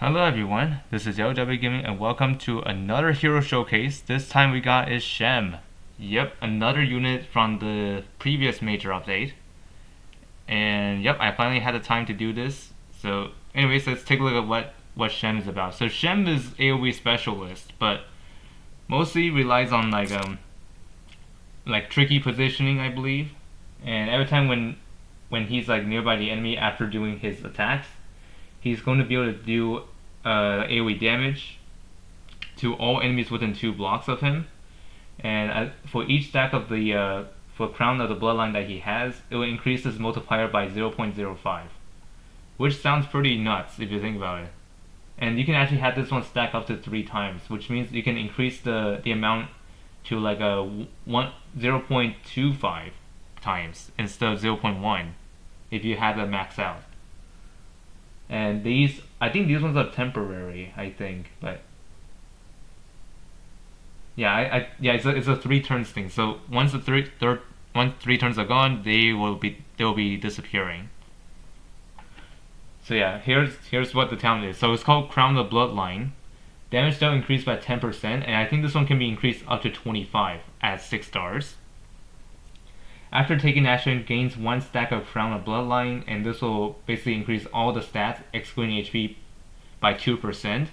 Hello everyone, this is LW Gaming and welcome to another hero showcase. This time we got is Shem. Yep, another unit from the previous major update. And yep, I finally had the time to do this. So anyways, let's take a look at what Shem is about. So Shem is AoE specialist, but mostly relies on like tricky positioning, I believe. And every time when he's like nearby the enemy after doing his attacks, he's going to be able to do AoE damage to all enemies within 2 blocks of him. And for each stack of the for Crown of the Bloodline that he has, it will increase his multiplier by 0.05, which sounds pretty nuts if you think about it. And you can actually have this one stack up to 3 times, which means you can increase the amount to like a 0.25 times instead of 0.1 if you have it maxed out. And these, I think these ones are temporary, I think, but yeah, it's a 3 turns thing. So once once 3 turns are gone, they will be disappearing. So yeah, here's what the talent is. So it's called Crown the Bloodline. Damage dealt increased by 10%, and I think this one can be increased up to 25 at 6 stars. After taking action, gains 1 stack of Crown of Bloodline, and this will basically increase all the stats, excluding HP, by 2%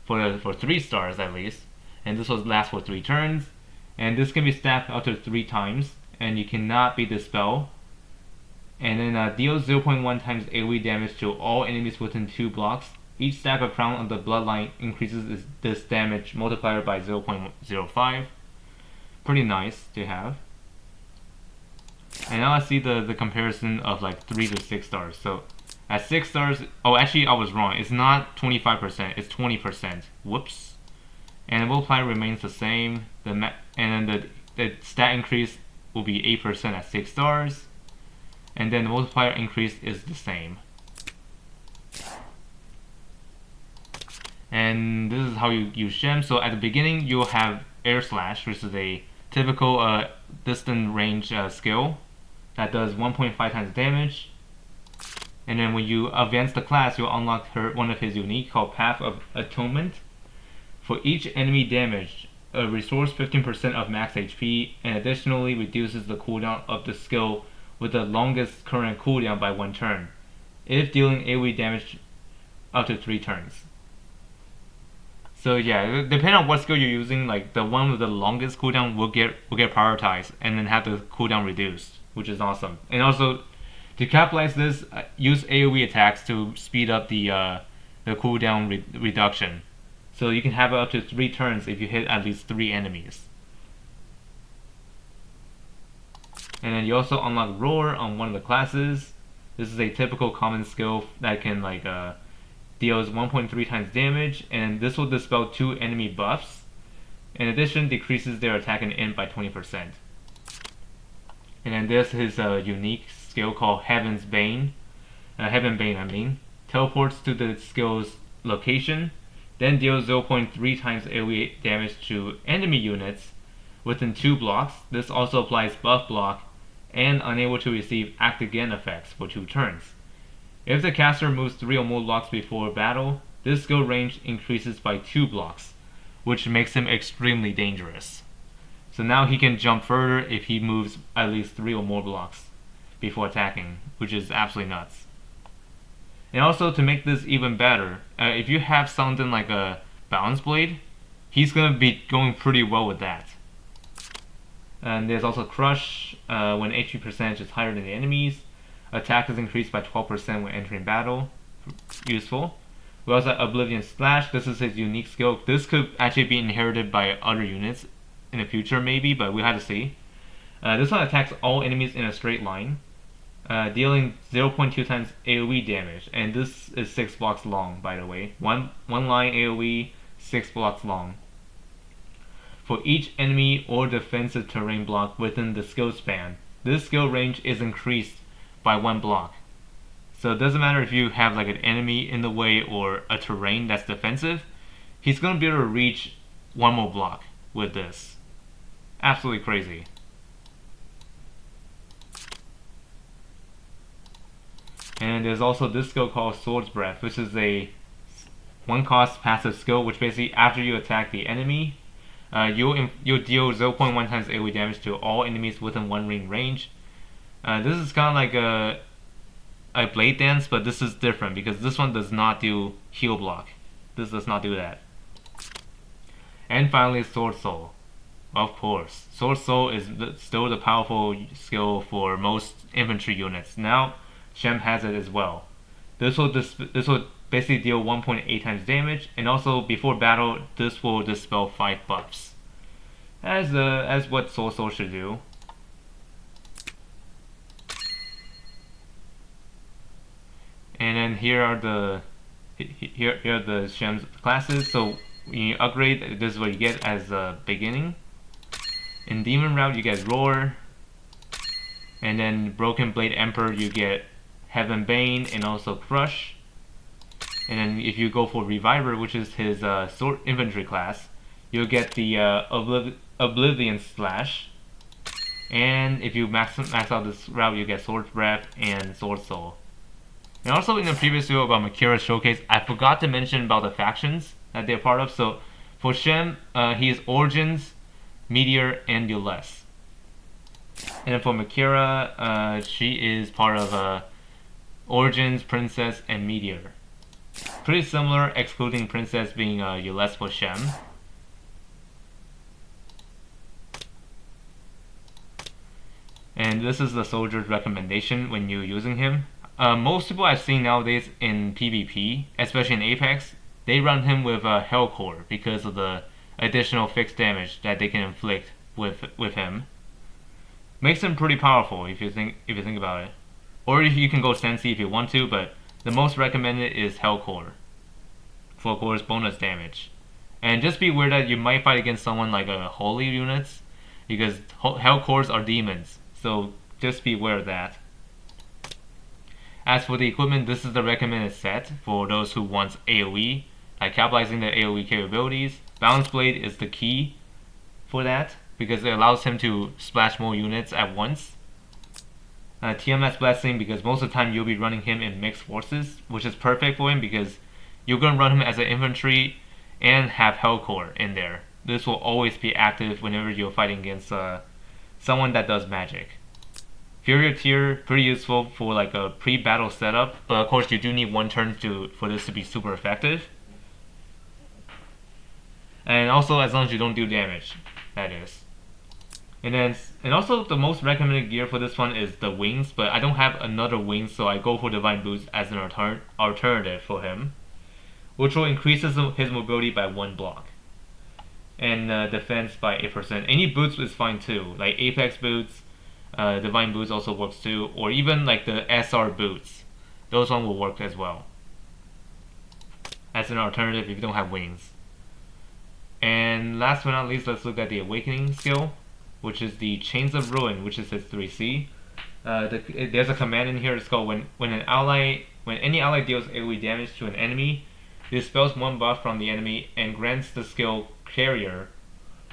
for 3 stars at least. And this will last for 3 turns, and this can be stacked up to 3 times, and you cannot be dispelled. And then deals 0.1 times AoE damage to all enemies within 2 blocks. Each stack of Crown of the Bloodline increases this damage multiplier by 0.05. Pretty nice to have. And now I see the comparison of like 3 to 6 stars. So at 6 stars, oh actually I was wrong. It's not 25%, it's 20%. Whoops. And the multiplier remains the same. And then the stat increase will be 8% at 6 stars. And then the multiplier increase is the same. And this is how you use Shem. So at the beginning you'll have Air Slash, which is a typical distant range skill that does 1.5 times damage. And then when you advance the class, you'll unlock one of his unique called Path of Atonement. For each enemy damage, restores 15% of max HP, and additionally reduces the cooldown of the skill with the longest current cooldown by 1 turn, if dealing AoE damage up to 3 turns. So yeah, depending on what skill you're using, like the one with the longest cooldown will get prioritized and then have the cooldown reduced, which is awesome. And also, to capitalize this, use AoE attacks to speed up the cooldown reduction. So you can have it up to 3 turns if you hit at least 3 enemies. And then you also unlock Roar on one of the classes. This is a typical common skill that can like deals 1.3 times damage, and this will dispel 2 enemy buffs. In addition, decreases their attack and int by 20%. And then this is a unique skill called Heaven's Bane. Heaven Bane, I mean. Teleports to the skill's location, then deals 0.3 times AoE damage to enemy units within 2 blocks. This also applies buff block and unable to receive act again effects for 2 turns. If the caster moves 3 or more blocks before battle, this skill range increases by 2 blocks, which makes him extremely dangerous. So now he can jump further if he moves at least 3 or more blocks before attacking, which is absolutely nuts. And also to make this even better, if you have something like a Balance Blade, he's going to be going pretty well with that. And there's also Crush, when HP percentage is higher than the enemies. Attack is increased by 12% when entering battle. Useful. We also have Oblivion Slash. This is his unique skill. This could actually be inherited by other units in the future maybe, but we'll have to see. This one attacks all enemies in a straight line, dealing 0.2 times AoE damage. And this is 6 blocks long, by the way. One line AoE, 6 blocks long. For each enemy or defensive terrain block within the skill span, this skill range is increased by 1 block. So it doesn't matter if you have like an enemy in the way or a terrain that's defensive, he's going to be able to reach 1 more block with this. Absolutely crazy. And there's also this skill called Sword's Breath, which is a 1 cost passive skill, which basically after you attack the enemy, you'll deal 0.1 times AoE damage to all enemies within 1 ring range. This is kind of like a blade dance, but this is different because this one does not do heal block. This does not do that. And finally, Sword Soul. Of course, Sword Soul is still the powerful skill for most infantry units. Now, Shem has it as well. This will basically deal 1.8 times damage, and also before battle, this will dispel 5 buffs, as what Sword Soul should do. And then here are the Shem's classes. So when you upgrade, this is what you get as the beginning. In Demon Route, you get Roar, and then Broken Blade Emperor, you get Heaven Bane and also Crush. And then if you go for Reviver, which is his sword infantry class, you'll get the Oblivion Slash. And if you max out this route, you get Sword Breath and Sword Soul. And also in the previous video about Makira's showcase, I forgot to mention about the factions that they're part of. So for Shem, he is Origins, Meteor, and Ulysses. And then for Makira, she is part of Origins, Princess, and Meteor. Pretty similar, excluding Princess being Ulysses for Shem. And this is the soldier's recommendation when you're using him. Most people I've seen nowadays in PvP, especially in Apex, they run him with Hellcore because of the additional fixed damage that they can inflict with him. Makes him pretty powerful if you think about it. Or if you can go Sensi if you want to, but the most recommended is Hellcore for, of course, bonus damage. And just be aware that you might fight against someone like holy units, because Hellcores are demons. So just be aware of that. As for the equipment, this is the recommended set for those who want AoE, like capitalizing the AoE capabilities. Balance Blade is the key for that, because it allows him to splash more units at once. TMS Blessing, because most of the time you'll be running him in mixed forces, which is perfect for him because you're going to run him as an infantry and have Hellcore in there. This will always be active whenever you're fighting against someone that does magic. Fury Tier, pretty useful for like a pre-battle setup, but of course you do need 1 turn for this to be super effective. And also as long as you don't do damage, that is. And also the most recommended gear for this one is the wings, but I don't have another wing, so I go for Divine Boots as an alternative for him, which will increase his mobility by 1 block. And defense by 8%. Any boots is fine too, like Apex boots, Divine Boots also works too, or even like the SR boots. Those one will work as well, as an alternative if you don't have wings. And last but not least, let's look at the Awakening skill, which is the Chains of Ruin, which is his 3C. There's a command in here. It's called when any ally deals AoE damage to an enemy, dispels 1 buff from the enemy and grants the skill carrier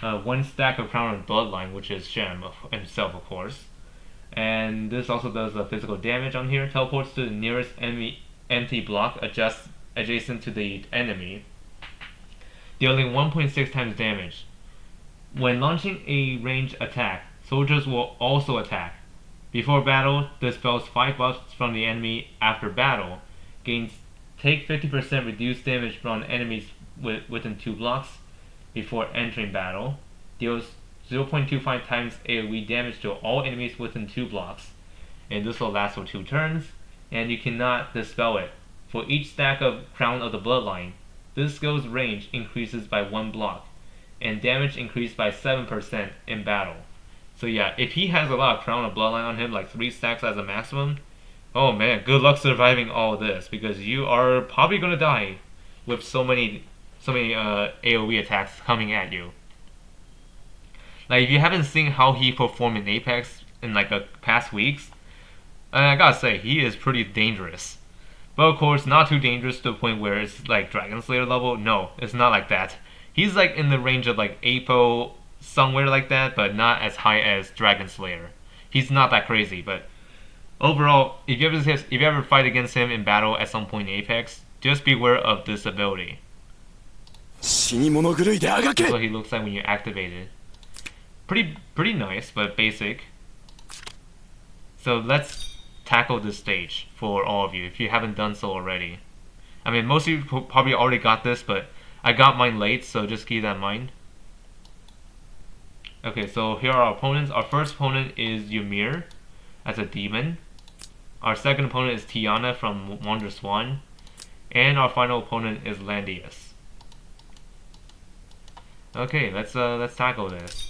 1 stack of Crown of Bloodline, which is Shem himself, of course. And this also does physical damage on here. Teleports to the nearest enemy empty block adjacent to the enemy, dealing 1.6 times damage. When launching a ranged attack, soldiers will also attack. Before battle, dispels 5 buffs from the enemy. After battle, take 50% reduced damage from enemies within 2 blocks. Before entering battle, deals 0.25 times AoE damage to all enemies within 2 blocks. And this will last for 2 turns, and you cannot dispel it. For each stack of Crown of the Bloodline, this skill's range increases by 1 block, and damage increased by 7% in battle. So yeah, if he has a lot of Crown of Bloodline on him, like 3 stacks as a maximum, oh man, good luck surviving all of this, because you are probably gonna die with so many AoE attacks coming at you. Like if you haven't seen how he performed in Apex in like the past weeks, I gotta say he is pretty dangerous. But of course, not too dangerous to the point where it's like Dragon Slayer level. No, it's not like that. He's like in the range of like Apo, somewhere like that, but not as high as Dragon Slayer. He's not that crazy, but overall, if you ever fight against him in battle at some point in Apex, just beware of this ability. That's what he looks like when you activate it. Pretty nice, but basic. So let's tackle this stage for all of you if you haven't done so already. I mean, most of you probably already got this, but I got mine late, so just keep that in mind. Okay, so here are our opponents. Our first opponent is Ymir as a demon. Our second opponent is Tiana from Wonder Swan. And our final opponent is Landius. Okay, let's tackle this.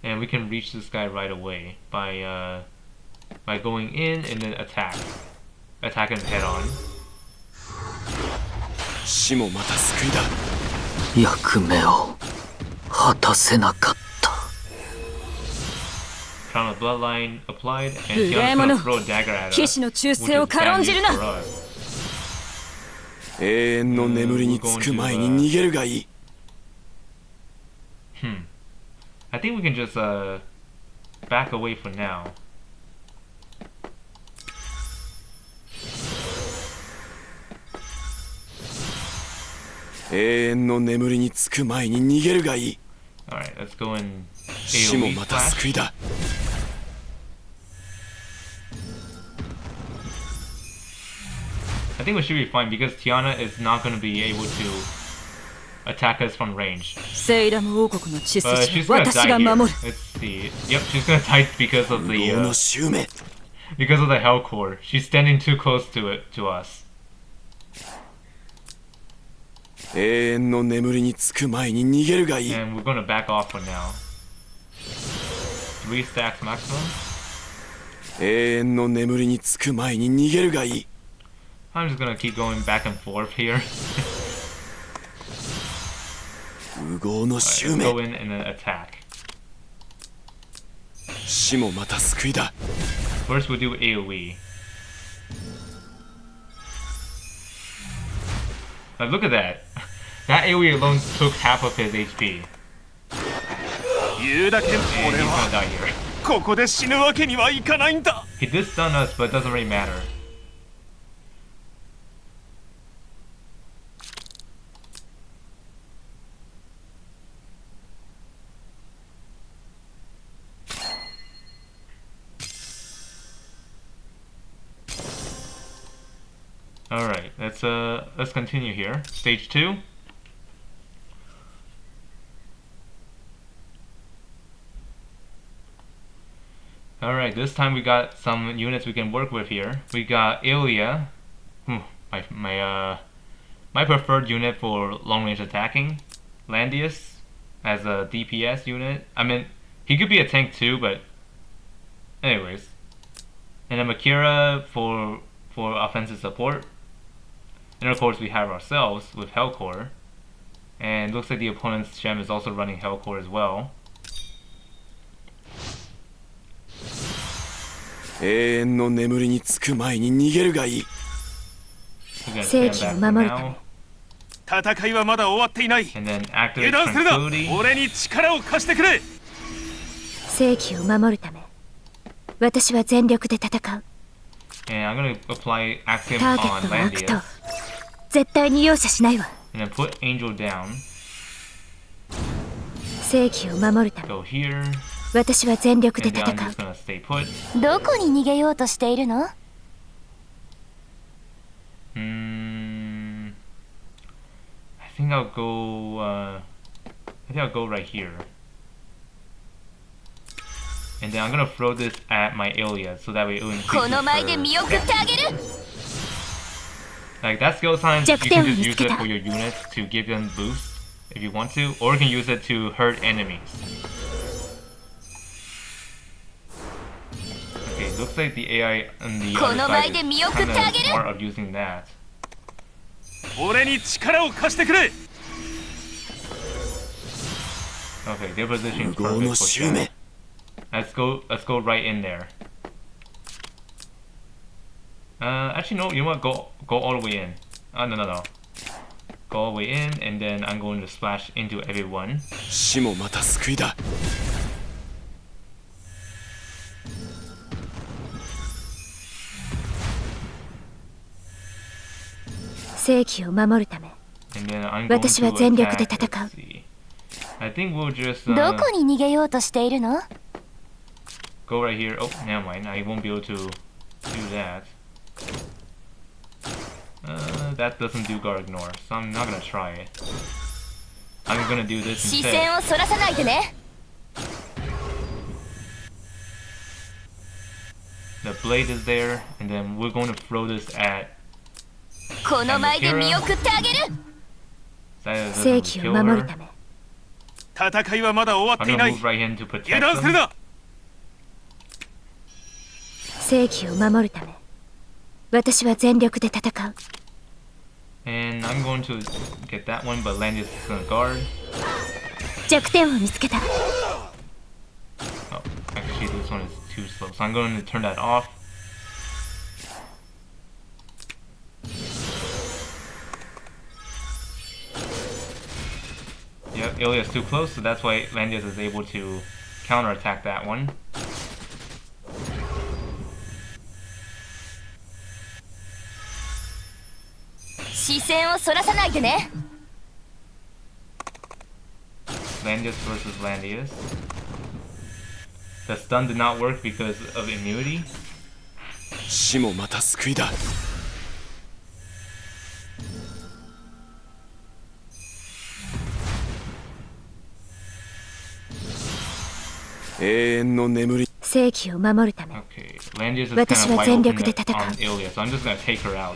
And we can reach this guy right away by going in and then attack him head on. Crown of Bloodline applied, and Tiana's gonna throw a dagger at us, which is bad news for us. I think we can just back away for now. Alright, let's go in AoE slash. I think we should be fine because Tiana is not going to be able to attack us from range. But she's gonna die here. Let's see. Yep, she's gonna die because of the Hell Core. She's standing too close to us. And we're gonna back off for now. 3 stacks maximum. I'm just gonna keep going back and forth here. Right, let's go in and then attack. First we'll do AoE. Like, look at that. That AoE alone took half of his HP. And he's gonna die here. He did stun us, but it doesn't really matter. Alright, let's continue here. Stage 2. Alright, this time we got some units we can work with here. We got Ilya, my preferred unit for long range attacking. Landius as a DPS unit. I mean, he could be a tank too, but anyways. And then Makira for offensive support. And of course we have ourselves with Hellcore. And looks like the opponent's Shem is also running Hellcore as well. We're gonna stand back for now. And then activate tranquility. And I'm gonna apply Axiom on Landius. And then put Angel down. Go here. And then I'm just gonna stay put. I think I'll go right here. And then I'm gonna throw this at my Ilya so that way it will increase her. Like that skill time, you can just use it for your units to give them boost if you want to, or you can use it to hurt enemies. Okay, looks like the AI on the other side is kinda smart of using that. Okay, their position is perfect for Shem. Let's go right in there. Actually no, you want to go all the way in. No. Go all the way in, and then I'm going to splash into everyone. 正規を守るため And then I'm going 私は to 全力で attack. 戦う Let's see. I think we'll just どこに逃げようとしているの？ go right here. Oh, never mind. I won't be able to do that. That doesn't do guard ignore, so I'm not gonna try it. I'm gonna do this 視 instead. 線をそらさないでね。 The blade is there, and then we're going to throw this at この前で見送ってあげる。 Saya. 正 Doesn't 規を kill 守る her. ため戦いはまだ終わっ I'm てい gonna ない。 move right in to 油 protect 断する them. な。正規を守るため私は全力で戦う And I'm going to get that one, but Landius is gonna guard. 弱点を見つけた Oh, actually, this one is too slow, so I'm going to turn that off. Yep, Ilya's too close, so that's why Landius is able to counterattack that one. Landius versus Landius. The stun did not work because of immunity. 死もまた救いだ。永遠の眠り。正規を守るため Okay, Landius is 私 kind は of 全 wide 力 open で戦う on Ilya, so I'm just gonna take her out.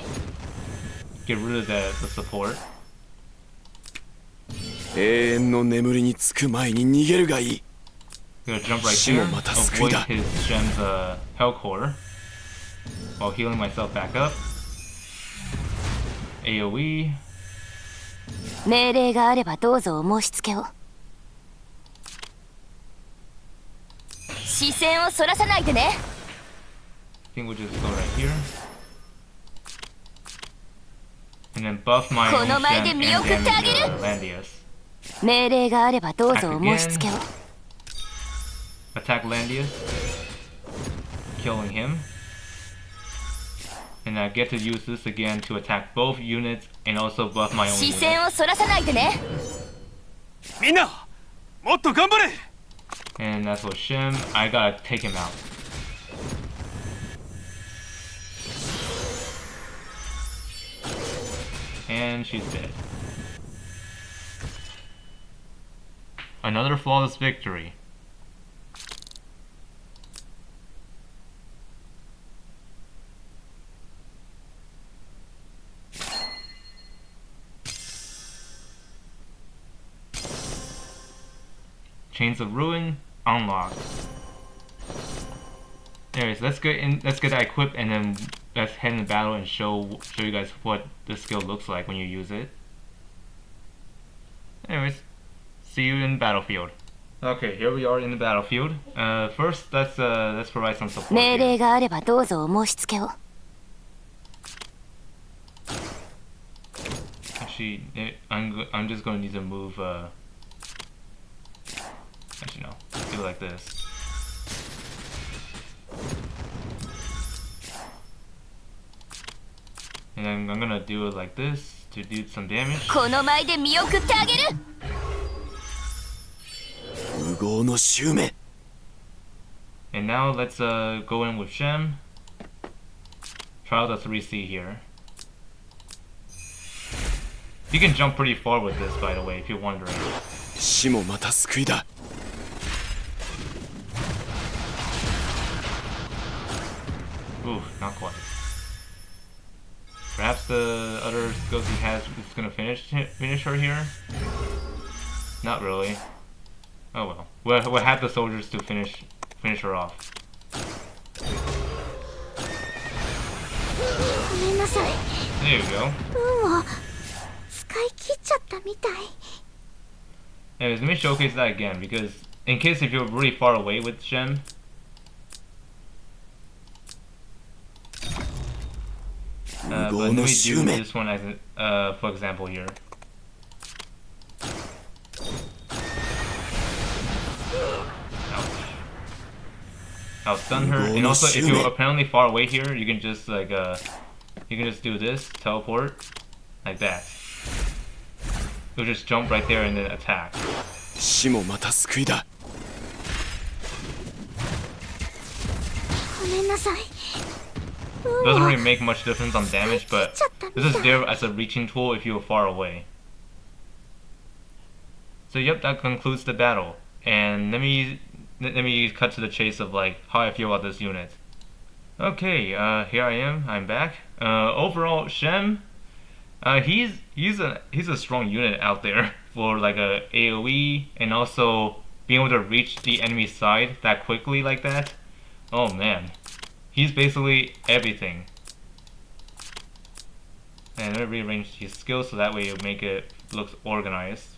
Get rid of the support. 永遠の眠りにつく前に逃げるがいい。 Gonna jump right here, avoid his Shem's Hell Core while healing myself back up. AoE. 命令があればどうぞお申し付けを。視線をそらさないでね。 I think we'll just go right here. And then buff my own この前で Shem 見 and 送ってあげる。 damage Landius. 命令があればどうぞお申し付けを。 Attack Landius. Killing him. And I get to use this again to attack both units and also buff my own 視 units. 線をそらさないでね。みんな、もっと頑張れ。 And that's what Shem, I gotta take him out. And she's dead. Another flawless victory. Chains of Ruin unlocked. Anyways, let's get that equipped and then let's head into battle and show you guys what this skill looks like when you use it. Anyways, see you in battlefield. Okay, here we are in the battlefield. First, let's provide some support. 命 Here. 令があればどうぞお申し付けを。 Actually, I'm just going to need to move. Actually, no. Do it like this. And then I'm gonna do it like this to do some damage. この前で見送ってあげる。無謀の襲名。 And now let's go in with Shem. Try out the 3C here. You can jump pretty far with this, by the way, if you're wondering. 死もまた救いだ。 Ooh, not quite. Perhaps the other skills he has is gonna finish her here. Not really. Oh well. We'll have the soldiers to finish her off. ごめんなさい。 There you go. 運を使い切っちゃったみたい。 Anyways, let me showcase that again because in case if you're really far away with Shem. But let me do this one as for example here. Ouch. I'll stun her, and also if you're apparently far away here, you can just like you can just do this teleport, like that. He'll just jump right there and then attack. 死もまた救いだ。ごめんなさい。 Doesn't really make much difference on damage, but this is there as a reaching tool if you are far away. So yep, that concludes the battle. And let me cut to the chase of like how I feel about this unit. Okay, here I am. I'm back. Overall, Shem, he's a strong unit out there for like a AOE and also being able to reach the enemy side that quickly like that. Oh man, he's basically everything. And I'm gonna rearrange his skills so that way it'll make it look organized.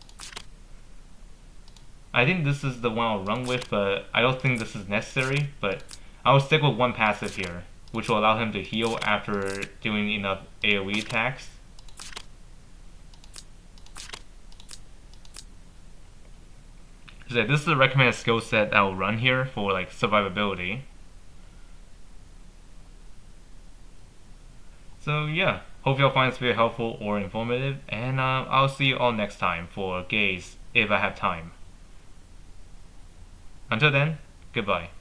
I think this is the one I'll run with, but I don't think this is necessary, but I'll stick with one passive here, which will allow him to heal after doing enough AoE attacks. So this is the recommended skill set that I'll run here for like survivability. So yeah, hope y'all find this video helpful or informative, and I'll see you all next time for Gaze if I have time. Until then, goodbye.